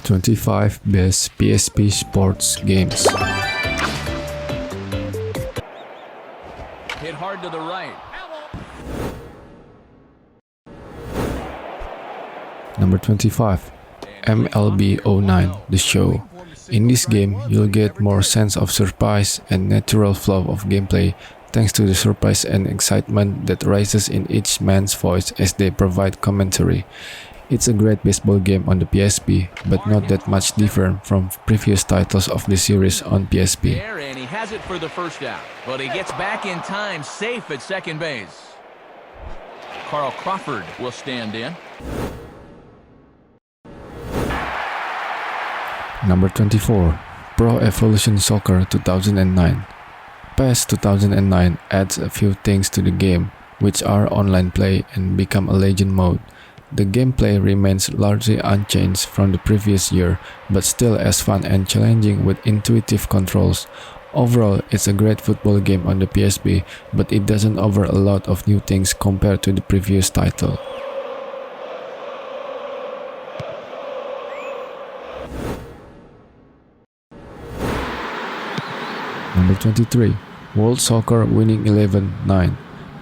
25 Best PSP Sports Games. Hit hard to the right. Number 25. MLB 09 The Show. In this game, you'll get more sense of surprise and natural flow of gameplay thanks to the surprise and excitement that rises in each man's voice as they provide commentary. It's a great baseball game on the PSP, but not that much different from previous titles of the series on PSP. And he has it for the first out, but he gets back in time, safe at second base. Carl Crawford will stand in. Number 24. Pro Evolution Soccer 2009. PES 2009 adds a few things to the game, which are online play and become a legend mode. The gameplay remains largely unchanged from the previous year, but still as fun and challenging with intuitive controls. Overall, it's a great football game on the PSP, but it doesn't offer a lot of new things compared to the previous title. Number 23. World Soccer Winning 11-9.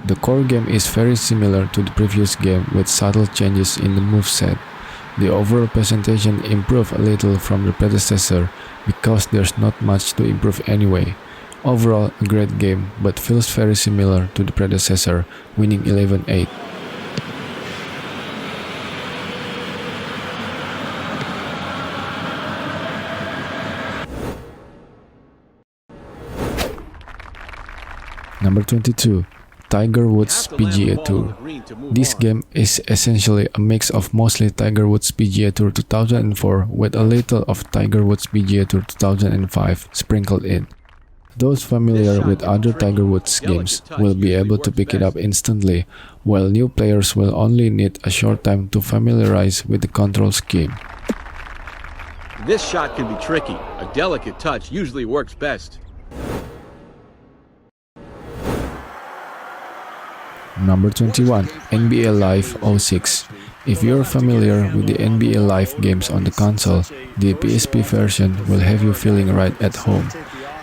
The core game is very similar to the previous game with subtle changes in the moveset. The overall presentation improved a little from the predecessor because there's not much to improve anyway. Overall, a great game, but feels very similar to the predecessor, Winning 11-8. Number 22. Tiger Woods PGA Tour. This game is essentially a mix of mostly Tiger Woods PGA Tour 2004 with a little of Tiger Woods PGA Tour 2005 sprinkled in. Those familiar with other Tiger Woods games will be able to pick it up instantly, while new players will only need a short time to familiarize with the control scheme. This shot can be tricky. A delicate touch usually works best. Number 21. NBA Live 06. If you're familiar with the NBA Live games on the console, the PSP version will have you feeling right at home.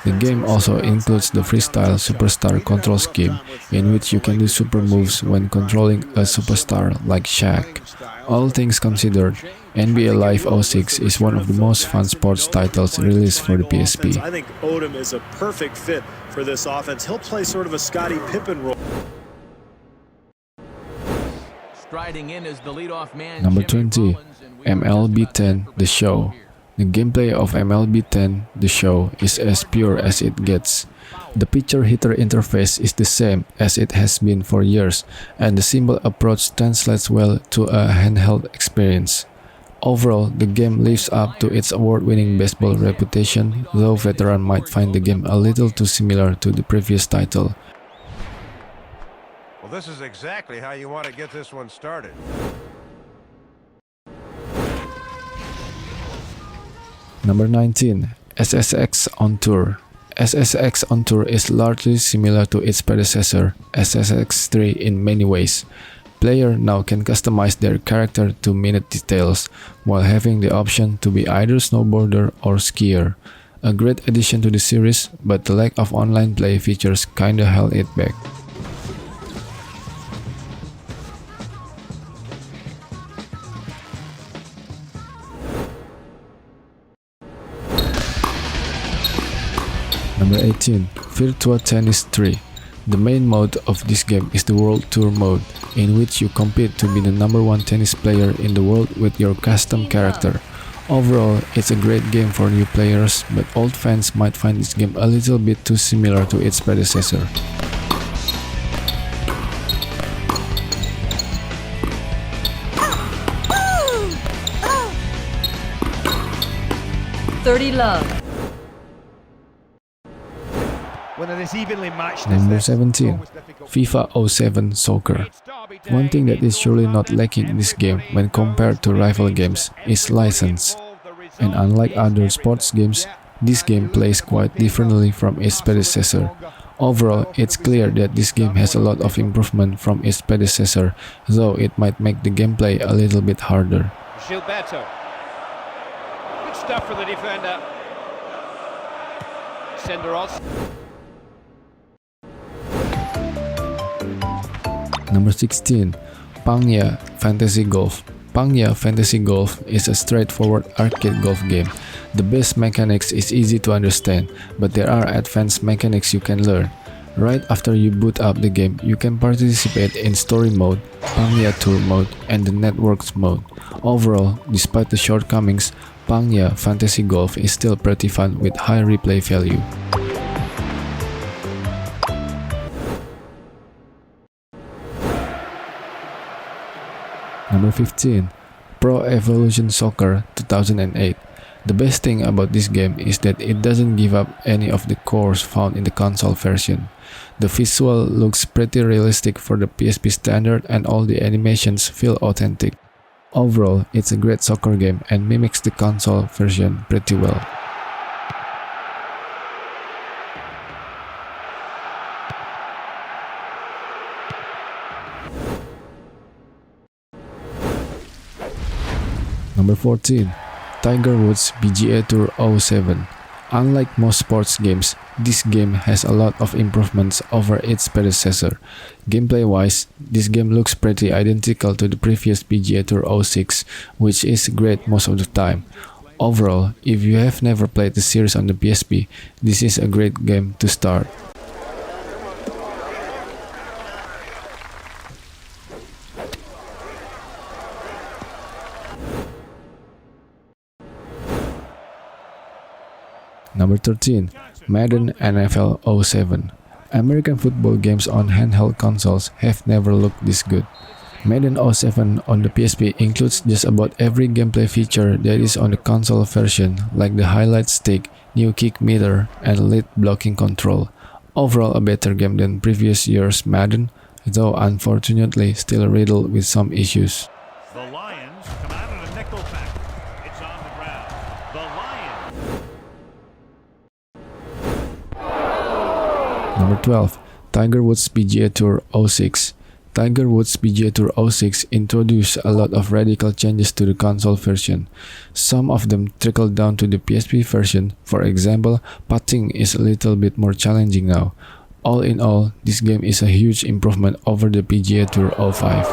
The game also includes the Freestyle Superstar control scheme, in which you can do super moves when controlling a superstar like Shaq. All things considered, NBA Live 06 is one of the most fun sports titles released for the PSP. I think Odom is a perfect fit for this offense. He'll play sort of a Scottie Pippen role. Number 20. MLB 10 The Show. The gameplay of MLB 10 The Show is as pure as it gets. The pitcher hitter interface is the same as it has been for years, and the simple approach translates well to a handheld experience. Overall, the game lives up to its award-winning baseball reputation, though veterans might find the game a little too similar to the previous title. Well, this is exactly how you want to get this one started. Number 19. SSX On Tour. SSX On Tour is largely similar to its predecessor, SSX3 in many ways. Player now can customize their character to minute details, while having the option to be either snowboarder or skier. A great addition to the series, but the lack of online play features kinda held it back. Number 18. Virtua Tennis 3. The main mode of this game is the World Tour mode, in which you compete to be the #1 tennis player in the world with your custom character. Overall, it's a great game for new players, but old fans might find this game a little bit too similar to its predecessor. Number 17. FIFA 07 Soccer. One thing that is surely not lacking in this game when compared to rival games is license. And unlike other sports games, this game plays quite differently from its predecessor. Overall, it's clear that this game has a lot of improvement from its predecessor, though it might make the gameplay a little bit harder. stuff for the defender. Senderos. Number 16. Pangya Fantasy Golf. Pangya Fantasy Golf is a straightforward arcade golf game. The base mechanics is easy to understand, but there are advanced mechanics you can learn. Right after you boot up the game, you can participate in Story Mode, Pangya Tour Mode, and the Networks Mode. Overall, despite the shortcomings, Pangya Fantasy Golf is still pretty fun with high replay value. Number 15. Pro Evolution Soccer 2008. The best thing about this game is that it doesn't give up any of the cores found in the console version. The visual looks pretty realistic for the PSP standard and all the animations feel authentic. Overall, it's a great soccer game and mimics the console version pretty well. Number 14. Tiger Woods PGA Tour 07. Unlike most sports games, this game has a lot of improvements over its predecessor. Gameplay-wise, this game looks pretty identical to the previous PGA Tour 06, which is great most of the time. Overall, if you have never played the series on the PSP, this is a great game to start. Number 13. Madden NFL 07. American football games on handheld consoles have never looked this good. Madden 07 on the PSP includes just about every gameplay feature that is on the console version, like the highlight stick, new kick meter, and lead blocking control. Overall a better game than previous year's Madden, though unfortunately still riddled with some issues. The Lions come out in a nickel pack. It's on the ground. The Lions. Number 12. Tiger Woods PGA Tour 06. Tiger Woods PGA Tour 06 introduced a lot of radical changes to the console version. Some of them trickled down to the PSP version. For example, putting is a little bit more challenging now. All in all, this game is a huge improvement over the PGA Tour 05.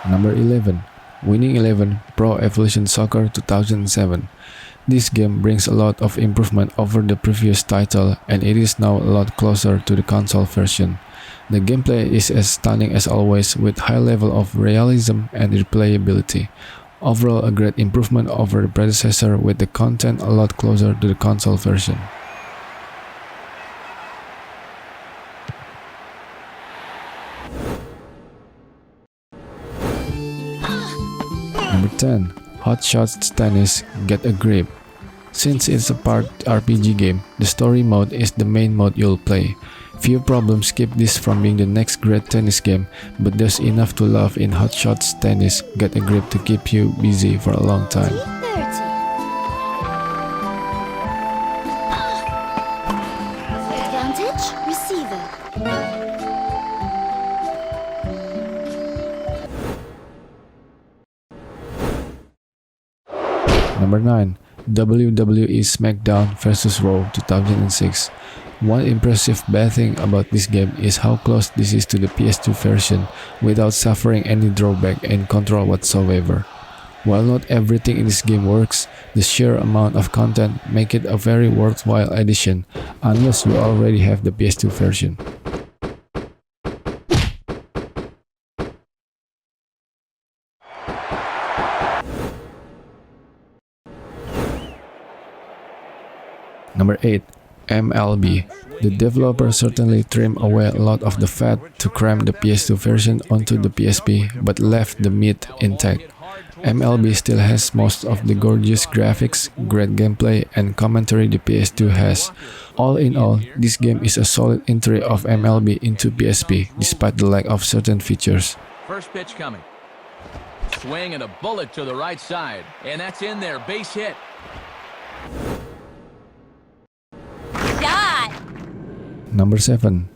Number 11. Winning 11 Pro Evolution Soccer 2007. This game brings a lot of improvement over the previous title, and it is now a lot closer to the console version. The gameplay is as stunning as always, with high level of realism and replayability. Overall a great improvement over the predecessor, with the content a lot closer to the console version. Number 10. Hot Shots Tennis Get a Grip. Since it's a part RPG game, the story mode is the main mode you'll play. Few problems keep this from being the next great tennis game, but there's enough to love in Hot Shots Tennis Get a Grip to keep you busy for a long time. Advantage, receiver. Number 9. WWE SmackDown vs. Raw 2006. One impressive bad thing about this game is how close this is to the PS2 version without suffering any drawback in control whatsoever. While not everything in this game works, the sheer amount of content make it a very worthwhile addition, unless you already have the PS2 version. Number 8. MLB. The developer certainly trimmed away a lot of the fat to cram the PS2 version onto the PSP, but left the meat intact. MLB still has most of the gorgeous graphics, great gameplay, and commentary the PS2 has. All in all, this game is a solid entry of MLB into PSP, despite the lack of certain features. First pitch coming. Swing and a bullet to the right side. And that's in there. Base hit. Number 7.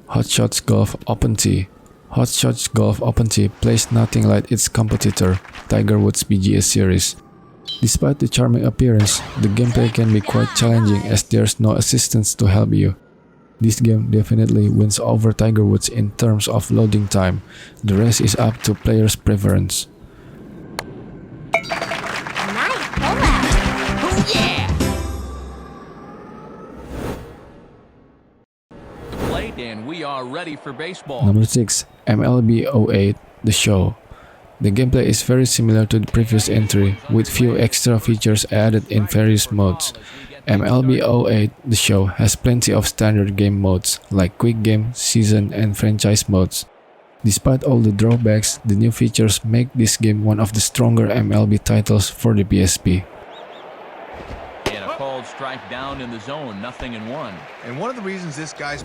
Hot Shots Golf Open Tee. Hot Shots Golf Open Tee plays nothing like its competitor, Tiger Woods' PGA Series. Despite the charming appearance, the gameplay can be quite challenging as there's no assistance to help you. This game definitely wins over Tiger Woods in terms of loading time. The rest is up to players' preference. Nice pullout. Oh yeah! Plate, and we are ready for baseball. Number 6. MLB 08 The Show. The gameplay is very similar to the previous entry, with few extra features added in various modes. MLB 08 The Show has plenty of standard game modes, like Quick Game, Season, and Franchise modes. Despite all the drawbacks, the new features make this game one of the stronger MLB titles for the PSP. And a called strike down in the zone, 0-1. And one of the reasons this guy's...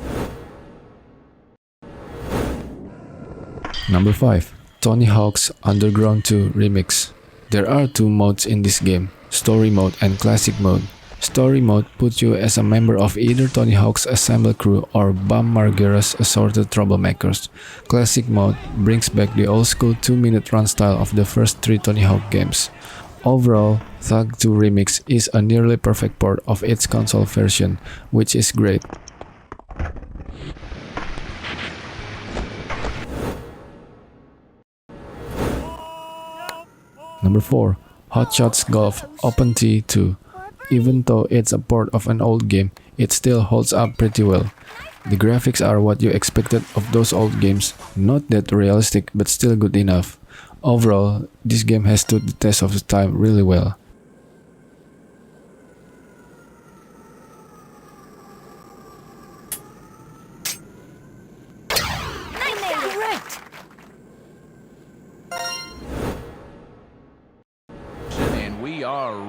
Number 5. Tony Hawk's Underground 2 Remix. There are two modes in this game, Story Mode and Classic Mode. Story Mode puts you as a member of either Tony Hawk's Assemble Crew or Bam Margera's Assorted Troublemakers. Classic Mode brings back the old-school 2-minute run style of the first 3 Tony Hawk games. Overall, Thug 2 Remix is a nearly perfect port of its console version, which is great. Number 4. Hot Shots Golf Open Tee 2. Even though it's a port of an old game, it still holds up pretty well. The graphics are what you expected of those old games, not that realistic but still good enough. Overall, this game has stood the test of the time really well.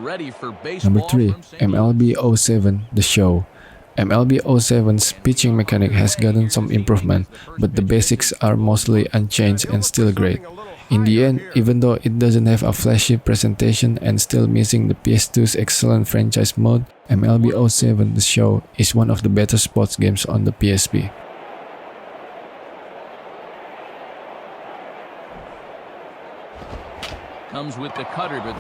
Ready for baseball. Number 3. MLB 07 The Show. MLB 07's pitching mechanic has gotten some improvement, but the basics are mostly unchanged and still great. In the end, even though it doesn't have a flashy presentation and still missing the PS2's excellent franchise mode, MLB 07 The Show is one of the better sports games on the PSP. Comes with the cutter, but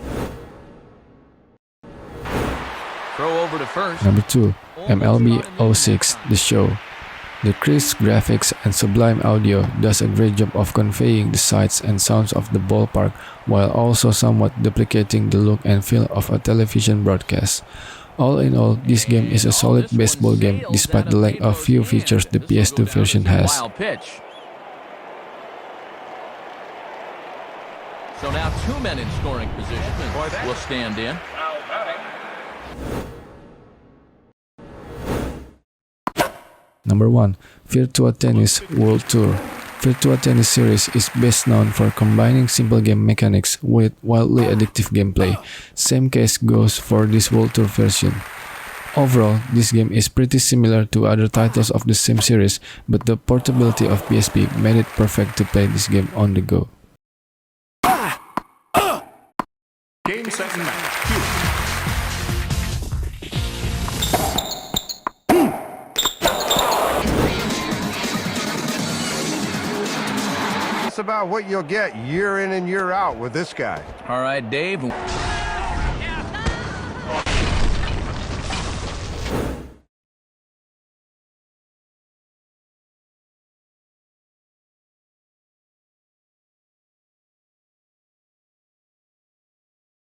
throw over to first. Number 2. MLB 06 The Show. The crisp graphics and sublime audio does a great job of conveying the sights and sounds of the ballpark while also somewhat duplicating the look and feel of a television broadcast. All in all, this game is a solid baseball game despite the lack of few features the PS2 version has. Wild pitch. So now 2 men in scoring position will stand in. Number 1. Virtua Tennis World Tour. Virtua Tennis series is best known for combining simple game mechanics with wildly addictive gameplay. Same case goes for this World Tour version. Overall, this game is pretty similar to other titles of the same series, but the portability of PSP made it perfect to play this game on the go. Game, set, and match. That's about what you'll get year in and year out with this guy. All right, Dave.